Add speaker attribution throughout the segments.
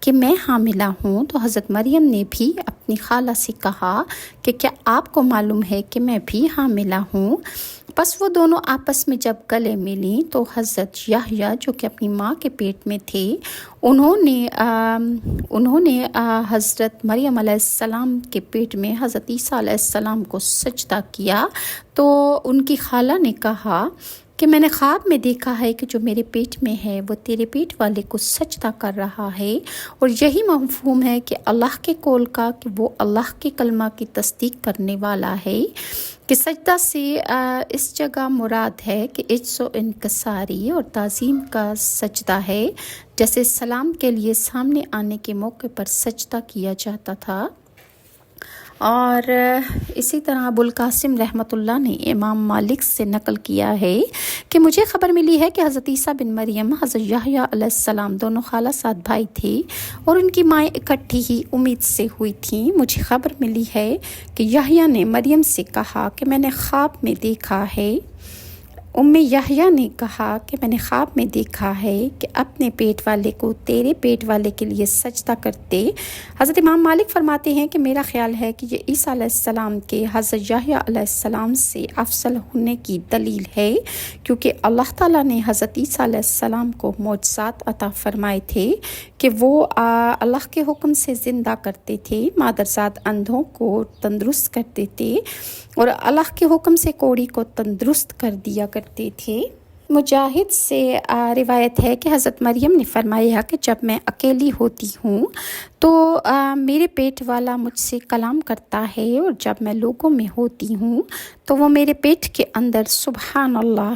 Speaker 1: کہ میں حاملہ ہوں، تو حضرت مریم نے بھی اپنی خالہ سے کہا کہ کیا آپ کو معلوم ہے کہ میں بھی حاملہ ہوں؟ بس وہ دونوں آپس میں جب گلے ملیں تو حضرت یحییٰ جو کہ اپنی ماں کے پیٹ میں تھے، انہوں نے حضرت مریم علیہ السلام کے پیٹ میں حضرت عیسیٰ علیہ السلام کو سجدہ کیا۔ تو ان کی خالہ نے کہا کہ میں نے خواب میں دیکھا ہے کہ جو میرے پیٹ میں ہے وہ تیرے پیٹ والے کو سجدہ کر رہا ہے، اور یہی مفہوم ہے کہ اللہ کے قول کا کہ وہ اللہ کے کلمہ کی تصدیق کرنے والا ہے، کہ سجدہ سے اس جگہ مراد ہے کہ عجز و انکساری اور تعظیم کا سجدہ ہے، جیسے سلام کے لیے سامنے آنے کے موقع پر سجدہ کیا جاتا تھا۔ اور اسی طرح ابو القاسم رحمۃ اللہ نے امام مالک سے نقل کیا ہے کہ مجھے خبر ملی ہے کہ حضرت عیسیٰ بن مریم حضرت یحییٰ علیہ السلام دونوں خالہ سات بھائی تھے، اور ان کی مائیں اکٹھی ہی امید سے ہوئی تھیں۔ مجھے خبر ملی ہے کہ یحییٰ نے مریم سے کہا کہ میں نے خواب میں دیکھا ہے، یحییٰ نے کہا کہ میں نے خواب میں دیکھا ہے کہ اپنے پیٹ والے کو تیرے پیٹ والے کے لیے سجدہ کرتے۔ حضرت امام مالک فرماتے ہیں کہ میرا خیال ہے کہ یہ عیسیٰ علیہ السلام کے حضرت یحییٰ علیہ السلام سے افضل ہونے کی دلیل ہے، کیونکہ اللہ تعالیٰ نے حضرت عیسیٰ علیہ السلام کو معجزات عطا فرمائے تھے کہ وہ اللہ کے حکم سے زندہ کرتے تھے، مادرزاد اندھوں کو تندرست کرتے تھے، اور اللہ کے حکم سے کوڑی کو تندرست کر دیا کرتے تھے۔ مجاہد سے روایت ہے کہ حضرت مریم نے فرمایا کہ جب میں اکیلی ہوتی ہوں تو میرے پیٹ والا مجھ سے کلام کرتا ہے، اور جب میں لوگوں میں ہوتی ہوں تو وہ میرے پیٹ کے اندر سبحان اللہ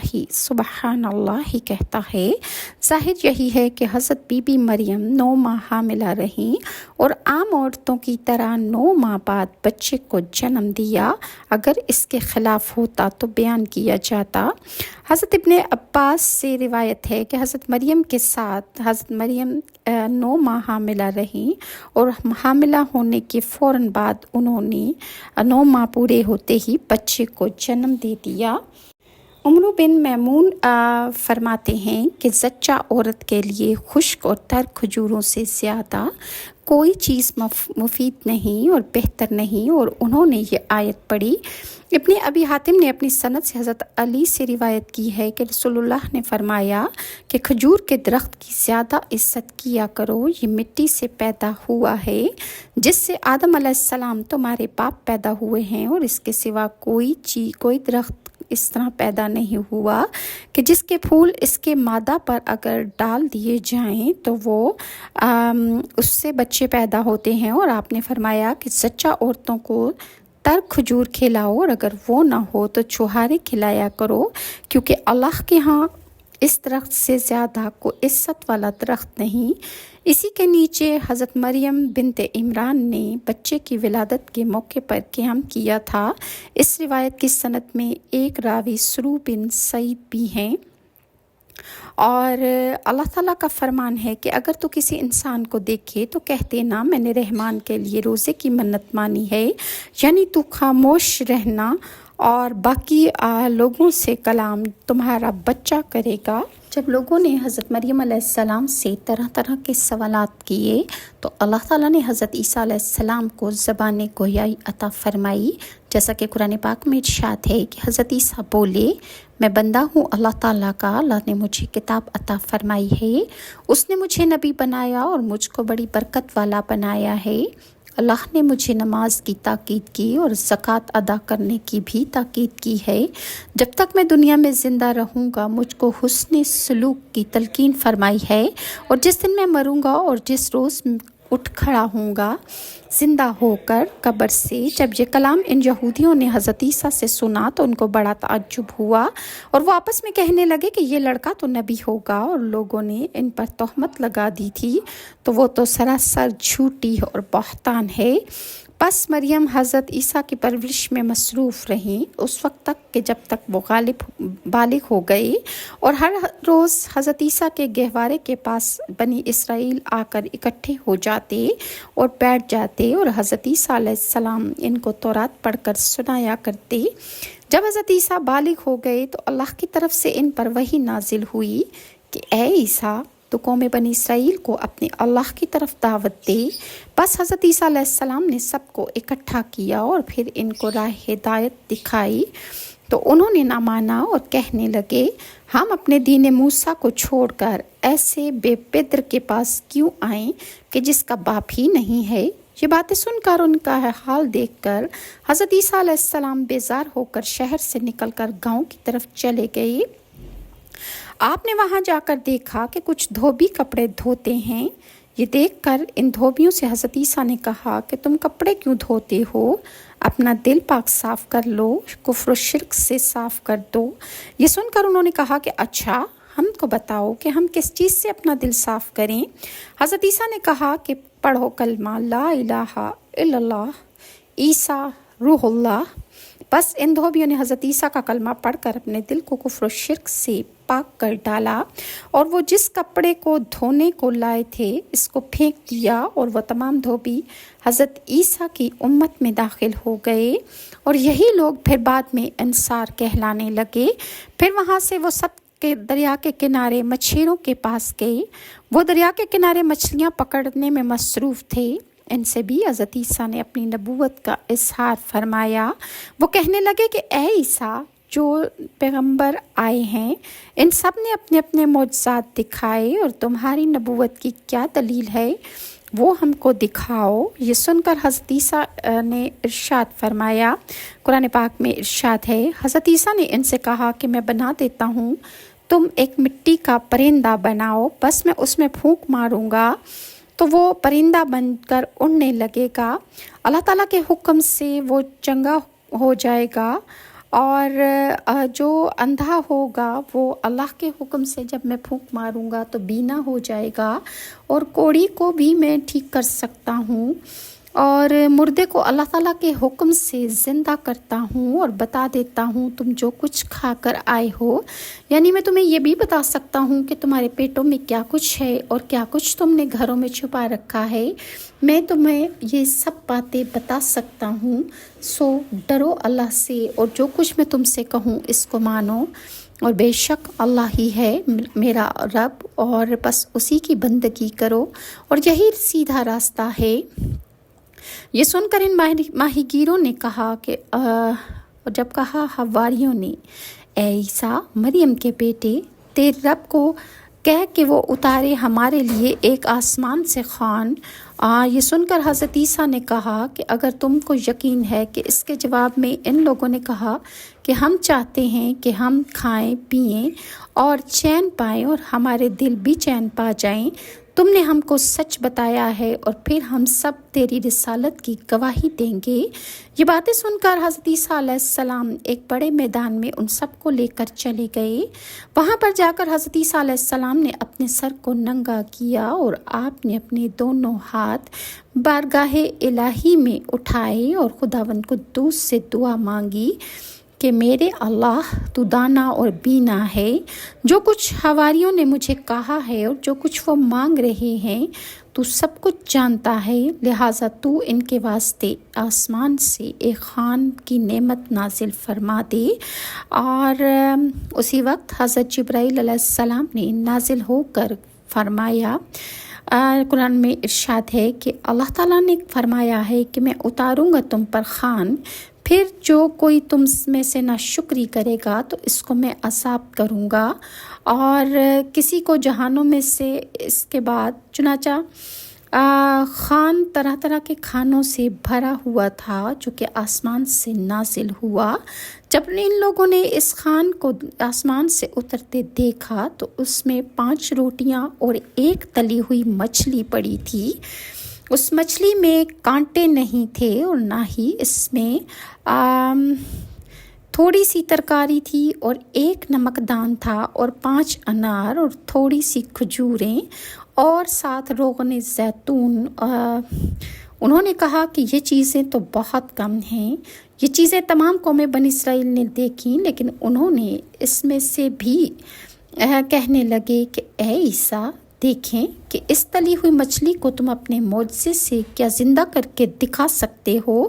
Speaker 1: ہی کہتا ہے۔ ظاہر یہی ہے کہ حضرت بی بی مریم 9 ماہ حاملہ رہیں اور عام عورتوں کی طرح 9 ماہ بعد بچے کو جنم دیا۔ اگر اس کے خلاف ہوتا تو بیان کیا جاتا۔ حضرت ابن عباس سے روایت ہے کہ حضرت مریم کے ساتھ حضرت مریم 9 ماہ حاملہ رہیں، اور حاملہ ہونے کے فوراً بعد انہوں نے 9 ماہ پورے ہوتے ہی بچے کو جنم دے دیا۔ عمرو بن میمون فرماتے ہیں کہ زچہ عورت کے لیے خشک اور تر کھجوروں سے زیادہ کوئی چیز مفید نہیں اور بہتر نہیں، اور انہوں نے یہ آیت پڑھی۔ ابن ابی حاتم نے اپنی سند سے حضرت علی سے روایت کی ہے کہ رسول اللہ نے فرمایا کہ کھجور کے درخت کی زیادہ عزت کیا کرو، یہ مٹی سے پیدا ہوا ہے جس سے آدم علیہ السلام تمہارے باپ پیدا ہوئے ہیں، اور اس کے سوا کوئی درخت اس طرح پیدا نہیں ہوا کہ جس کے پھول اس کے مادہ پر اگر ڈال دیے جائیں تو وہ اس سے بچے پیدا ہوتے ہیں۔ اور آپ نے فرمایا کہ سچا عورتوں کو تر کھجور کھلاؤ، اور اگر وہ نہ ہو تو چھوہارے کھلایا کرو، کیونکہ اللہ کے ہاں اس درخت سے زیادہ کوئی عزت والا درخت نہیں۔ اسی کے نیچے حضرت مریم بنت عمران نے بچے کی ولادت کے موقع پر قیام کیا تھا۔ اس روایت کی سند میں ایک راوی سرو بن سعید بھی ہیں، اور اللہ تعالیٰ کا فرمان ہے کہ اگر تو کسی انسان کو دیکھے تو کہتے نا میں نے رحمان کے لیے روزے کی منت مانی ہے، یعنی تو خاموش رہنا اور باقی لوگوں سے کلام تمہارا بچہ کرے گا۔ جب لوگوں نے حضرت مریم علیہ السلام سے طرح طرح کے سوالات کیے تو اللہ تعالیٰ نے حضرت عیسیٰ علیہ السلام کو زبان گویائی عطا فرمائی، جیسا کہ قرآن پاک میں ارشاد ہے کہ حضرت عیسیٰ بولے میں بندہ ہوں اللہ تعالیٰ کا، اللہ نے مجھے کتاب عطا فرمائی ہے، اس نے مجھے نبی بنایا اور مجھ کو بڑی برکت والا بنایا ہے، اللہ نے مجھے نماز کی تاکید کی اور زکوٰۃ ادا کرنے کی بھی تاکید کی ہے، جب تک میں دنیا میں زندہ رہوں گا مجھ کو حسن سلوک کی تلقین فرمائی ہے، اور جس دن میں مروں گا اور جس روز اٹھ کھڑا ہوں گا زندہ ہو کر قبر سے۔ جب یہ کلام ان یہودیوں نے حضرت عیسیٰ سے سنا تو ان کو بڑا تعجب ہوا، اور وہ آپس میں کہنے لگے کہ یہ لڑکا تو نبی ہوگا، اور لوگوں نے ان پر تہمت لگا دی تھی تو وہ تو سراسر جھوٹی اور بہتان ہے۔ پس مریم حضرت عیسیٰ کی پرورش میں مصروف رہیں اس وقت تک کہ جب تک وہ بالغ ہو گئے، اور ہر روز حضرت عیسیٰ کے گہوارے کے پاس بنی اسرائیل آ کر اکٹھے ہو جاتے اور بیٹھ جاتے، اور حضرت عیسیٰ علیہ السلام ان کو تورات پڑھ کر سنایا کرتے۔ جب حضرت عیسیٰ بالغ ہو گئے تو اللہ کی طرف سے ان پر وحی نازل ہوئی کہ اے عیسیٰ تو قوم بنی اسرائیل کو اپنے اللہ کی طرف دعوت دے۔ بس حضرت عیسیٰ علیہ السلام نے سب کو اکٹھا کیا اور پھر ان کو راہ ہدایت دکھائی، تو انہوں نے نہ مانا اور کہنے لگے ہم اپنے دین موسیٰ کو چھوڑ کر ایسے بے پدر کے پاس کیوں آئیں کہ جس کا باپ ہی نہیں ہے۔ یہ باتیں سن کر، ان کا حال دیکھ کر حضرت عیسیٰ علیہ السلام بیزار ہو کر شہر سے نکل کر گاؤں کی طرف چلے گئے۔ آپ نے وہاں جا کر دیکھا کہ کچھ دھوبی کپڑے دھوتے ہیں۔ یہ دیکھ کر ان دھوبیوں سے حضرت عیسیٰ نے کہا کہ تم کپڑے کیوں دھوتے ہو؟ اپنا دل پاک صاف کر لو، کفر و شرک سے صاف کر دو۔ یہ سن کر انہوں نے کہا کہ اچھا، ہم کو بتاؤ کہ ہم کس چیز سے اپنا دل صاف کریں۔ حضرت عیسیٰ نے کہا کہ پڑھو کلمہ لا الہ الا اللہ عیسیٰ روح اللہ۔ بس ان دھوبیوں نے حضرت عیسیٰ کا کلمہ پڑھ کر اپنے دل کو کفر و شرک سے پاک کر ڈالا، اور وہ جس کپڑے کو دھونے کو لائے تھے اس کو پھینک دیا، اور وہ تمام دھوبی حضرت عیسیٰ کی امت میں داخل ہو گئے، اور یہی لوگ پھر بعد میں انصار کہلانے لگے۔ پھر وہاں سے وہ سب کے دریا کے کنارے مچھیروں کے پاس گئے۔ وہ دریا کے کنارے مچھلیاں پکڑنے میں مصروف تھے۔ ان سے بھی حضرت عیسیٰ نے اپنی نبوت کا اظہار فرمایا۔ وہ کہنے لگے کہ اے عیسیٰ، جو پیغمبر آئے ہیں ان سب نے اپنے اپنے معجزات دکھائے، اور تمہاری نبوت کی کیا دلیل ہے وہ ہم کو دکھاؤ۔ یہ سن کر حضرت عیسیٰ نے ارشاد فرمایا، قرآن پاک میں ارشاد ہے، حضرت عیسیٰ نے ان سے کہا کہ میں بنا دیتا ہوں، تم ایک مٹی کا پرندہ بناؤ، بس میں اس میں پھونک ماروں گا تو وہ پرندہ بن کر اڑنے لگے گا۔ اللہ تعالیٰ کے حکم سے وہ چنگا ہو جائے گا، اور جو اندھا ہوگا وہ اللہ کے حکم سے جب میں پھونک ماروں گا تو بینا ہو جائے گا، اور کوڑی کو بھی میں ٹھیک کر سکتا ہوں، اور مردے کو اللہ تعالیٰ کے حکم سے زندہ کرتا ہوں، اور بتا دیتا ہوں تم جو کچھ کھا کر آئے ہو، یعنی میں تمہیں یہ بھی بتا سکتا ہوں کہ تمہارے پیٹوں میں کیا کچھ ہے اور کیا کچھ تم نے گھروں میں چھپا رکھا ہے۔ میں تمہیں یہ سب باتیں بتا سکتا ہوں، سو ڈرو اللہ سے، اور جو کچھ میں تم سے کہوں اس کو مانو، اور بے شک اللہ ہی ہے میرا رب، اور بس اسی کی بندگی کرو، اور یہی سیدھا راستہ ہے۔ یہ سن کر ان ماہی گیروں نے کہا کہ جب کہا حواریوں نے، اے عیسیٰ مریم کے بیٹے، تیرے رب کو کہہ کہ وہ اتارے ہمارے لیے ایک آسمان سے خوان۔ یہ سن کر حضرت عیسیٰ نے کہا کہ اگر تم کو یقین ہے کہ اس کے جواب میں ان لوگوں نے کہا کہ ہم چاہتے ہیں کہ ہم کھائیں پئیں اور چین پائیں اور ہمارے دل بھی چین پا جائیں، تم نے ہم کو سچ بتایا ہے، اور پھر ہم سب تیری رسالت کی گواہی دیں گے۔ یہ باتیں سن کر حضرت عیسیٰ علیہ السلام ایک بڑے میدان میں ان سب کو لے کر چلے گئے۔ وہاں پر جا کر حضرت عیسیٰ علیہ السلام نے اپنے سر کو ننگا کیا، اور آپ نے اپنے دونوں ہاتھ بارگاہ الہی میں اٹھائے، اور خداوند قدوس سے دعا مانگی کہ میرے اللہ، تو دانا اور بینا ہے، جو کچھ حواریوں نے مجھے کہا ہے اور جو کچھ وہ مانگ رہے ہیں تو سب کچھ جانتا ہے، لہٰذا تو ان کے واسطے آسمان سے ایک خوان کی نعمت نازل فرما دے۔ اور اسی وقت حضرت جبرائیل علیہ السلام نے نازل ہو کر فرمایا، قرآن میں ارشاد ہے کہ اللہ تعالیٰ نے فرمایا ہے کہ میں اتاروں گا تم پر خوان، پھر جو کوئی تم میں سے ناشکری کرے گا تو اس کو میں عذاب کروں گا، اور کسی کو جہانوں میں سے اس کے بعد چنانچہ خوان طرح طرح کے کھانوں سے بھرا ہوا تھا جو کہ آسمان سے نازل ہوا۔ جب ان لوگوں نے اس خوان کو آسمان سے اترتے دیکھا تو اس میں 5 روٹیاں اور 1 تلی ہوئی مچھلی پڑی تھی۔ اس مچھلی میں کانٹے نہیں تھے، اور نہ ہی اس میں تھوڑی سی ترکاری تھی، اور 1 نمکدان تھا، اور 5 انار اور تھوڑی سی کھجوریں، اور 7 روغن زیتون۔ انہوں نے کہا کہ یہ چیزیں تو بہت کم ہیں، یہ چیزیں تمام قوم بنی اسرائیل نے دیکھیں، لیکن انہوں نے اس میں سے بھی کہنے لگے کہ اے عیسیٰ، دیکھیں کہ اس تلی ہوئی مچھلی کو تم اپنے معجزے سے کیا زندہ کر کے دکھا سکتے ہو،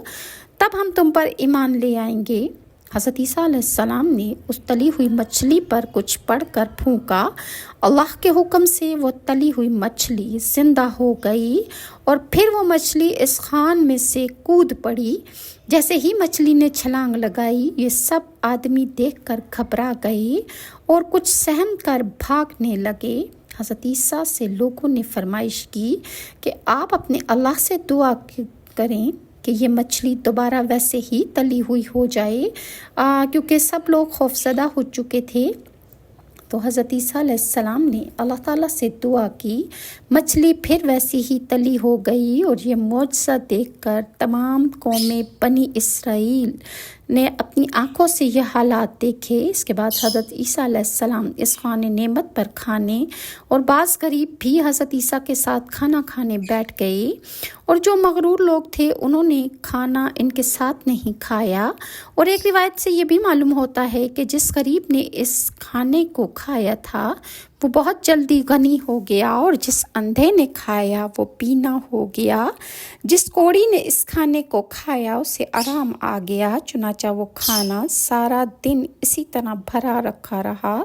Speaker 1: تب ہم تم پر ایمان لے آئیں گے۔ حضرت عیسیٰ علیہ السلام نے اس تلی ہوئی مچھلی پر کچھ پڑھ کر پھونکا، اللہ کے حکم سے وہ تلی ہوئی مچھلی زندہ ہو گئی اور پھر وہ مچھلی اس خان میں سے کود پڑی۔ جیسے ہی مچھلی نے چھلانگ لگائی، یہ سب آدمی دیکھ کر گھبرا گئے اور کچھ سہم کر بھاگنے لگے۔ حضرت عیسیٰ سے لوگوں نے فرمائش کی کہ آپ اپنے اللہ سے دعا کریں کہ یہ مچھلی دوبارہ ویسے ہی تلی ہوئی ہو جائے، کیونکہ سب لوگ خوفزدہ ہو چکے تھے۔ تو حضرت عیسیٰ علیہ السلام نے اللہ تعالیٰ سے دعا کی، مچھلی پھر ویسی ہی تلی ہو گئی، اور یہ معجزہ دیکھ کر تمام قوم بنی اسرائیل نے اپنی آنکھوں سے یہ حالات دیکھے۔ اس کے بعد حضرت عیسیٰ علیہ السلام اس خوان نعمت پر کھانے اور بعض غریب بھی حضرت عیسیٰ کے ساتھ کھانا کھانے بیٹھ گئے، اور جو مغرور لوگ تھے انہوں نے کھانا ان کے ساتھ نہیں کھایا۔ اور ایک روایت سے یہ بھی معلوم ہوتا ہے کہ جس غریب نے اس کھانے کو کھایا تھا وہ بہت جلدی غنی ہو گیا، اور جس اندھے نے کھایا وہ بینا ہو گیا۔ جس کوڑی نے اس کھانے کو کھایا اسے آرام آ گیا، چنانچہ وہ کھانا سارا دن اسی طرح بھرا رکھا رہا۔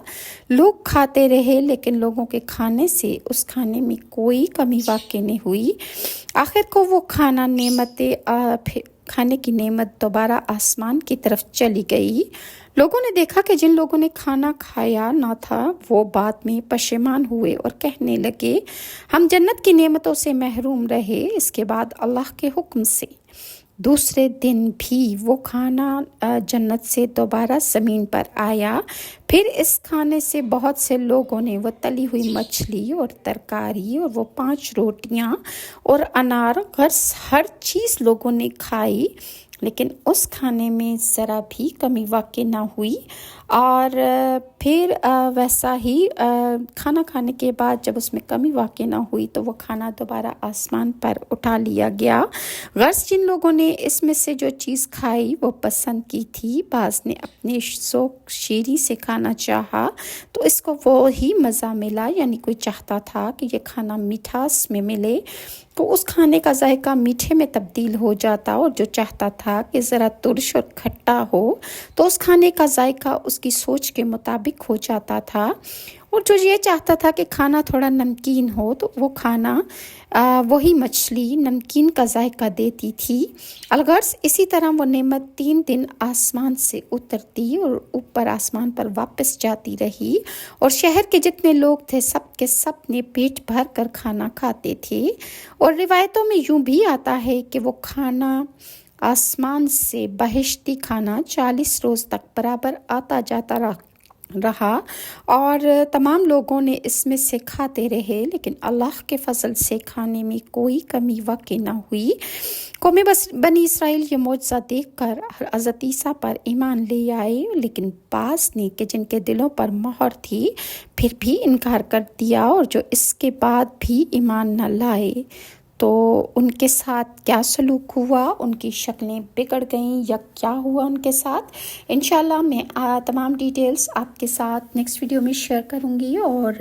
Speaker 1: لوگ کھاتے رہے لیکن لوگوں کے کھانے سے اس کھانے میں کوئی کمی واقع نہیں ہوئی۔ آخر کو وہ کھانے کی نعمت دوبارہ آسمان کی طرف چلی گئی۔ لوگوں نے دیکھا کہ جن لوگوں نے کھانا کھایا نہ تھا وہ بعد میں پشیمان ہوئے اور کہنے لگے، ہم جنت کی نعمتوں سے محروم رہے۔ اس کے بعد اللہ کے حکم سے دوسرے دن بھی وہ کھانا جنت سے دوبارہ زمین پر آیا۔ پھر اس کھانے سے بہت سے لوگوں نے وہ تلی ہوئی مچھلی اور ترکاری اور وہ 5 روٹیاں اور انار ہر چیز لوگوں نے کھائی، لیکن اس کھانے میں ذرا بھی کمی واقع نہ ہوئی۔ اور پھر ویسا ہی کھانا کھانے کے بعد جب اس میں کمی واقع نہ ہوئی تو وہ کھانا دوبارہ آسمان پر اٹھا لیا گیا۔ غرض جن لوگوں نے اس میں سے جو چیز کھائی وہ پسند کی تھی، بعض نے اپنے ذوق شیریں سے کھانا چاہا تو اس کو وہی مزہ ملا، یعنی کوئی چاہتا تھا کہ یہ کھانا میٹھاس میں ملے تو اس کھانے کا ذائقہ میٹھے میں تبدیل ہو جاتا، اور جو چاہتا تھا کہ ذرا ترش اور کھٹا ہو تو اس کھانے کا ذائقہ اس کی سوچ کے مطابق ہو جاتا تھا، اور جو یہ چاہتا تھا کہ کھانا تھوڑا نمکین ہو تو وہ کھانا وہی مچھلی نمکین کا ذائقہ دیتی تھی۔ الغرض اسی طرح وہ نعمت 3 دن آسمان سے اترتی اور اوپر آسمان پر واپس جاتی رہی، اور شہر کے جتنے لوگ تھے سب کے سب نے پیٹ بھر کر کھانا کھاتے تھے۔ اور روایتوں میں یوں بھی آتا ہے کہ وہ کھانا آسمان سے بہشتی کھانا 40 روز تک برابر آتا جاتا رہا، اور تمام لوگوں نے اس میں سے کھاتے رہے، لیکن اللہ کے فضل سے کھانے میں کوئی کمی واقع نہ ہوئی۔ قوم بنی اسرائیل یہ معجزہ دیکھ کر حضرت عیسیٰ پر ایمان لے آئے، لیکن بعض نے کہ جن کے دلوں پر مہر تھی پھر بھی انکار کر دیا، اور جو اس کے بعد بھی ایمان نہ لائے تو ان کے ساتھ کیا سلوک ہوا، ان کی شکلیں بگڑ گئیں یا کیا ہوا ان کے ساتھ، انشاءاللہ میں تمام ڈیٹیلز آپ کے ساتھ نیکسٹ ویڈیو میں شیئر کروں گی۔ اور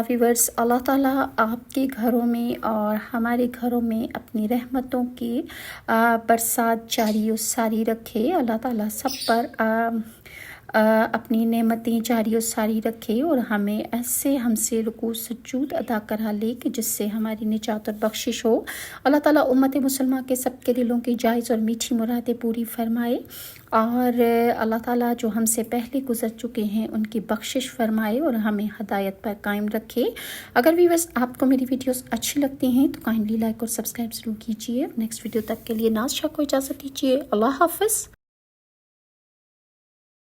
Speaker 1: ویورز، اللہ تعالیٰ آپ کے گھروں میں اور ہمارے گھروں میں اپنی رحمتوں کی برسات جاری و ساری رکھے۔ اللہ تعالیٰ سب پر اپنی نعمتیں جاری و ساری رکھے، اور ہمیں ایسے ہم سے رکوع سجود ادا کرا لے کہ جس سے ہماری نجات اور بخشش ہو۔ اللہ تعالیٰ امت مسلمہ کے سب کے دلوں کی جائز اور میٹھی مرادیں پوری فرمائے، اور اللہ تعالیٰ جو ہم سے پہلے گزر چکے ہیں ان کی بخشش فرمائے اور ہمیں ہدایت پر قائم رکھے۔ اگر ویورز آپ کو میری ویڈیوز اچھی لگتی ہیں تو کائنڈلی لائک اور سبسکرائب ضرور کیجیے۔ نیکسٹ ویڈیو تک کے لیے ناز شاہ کو اجازت دیجیے۔ اللہ حافظ۔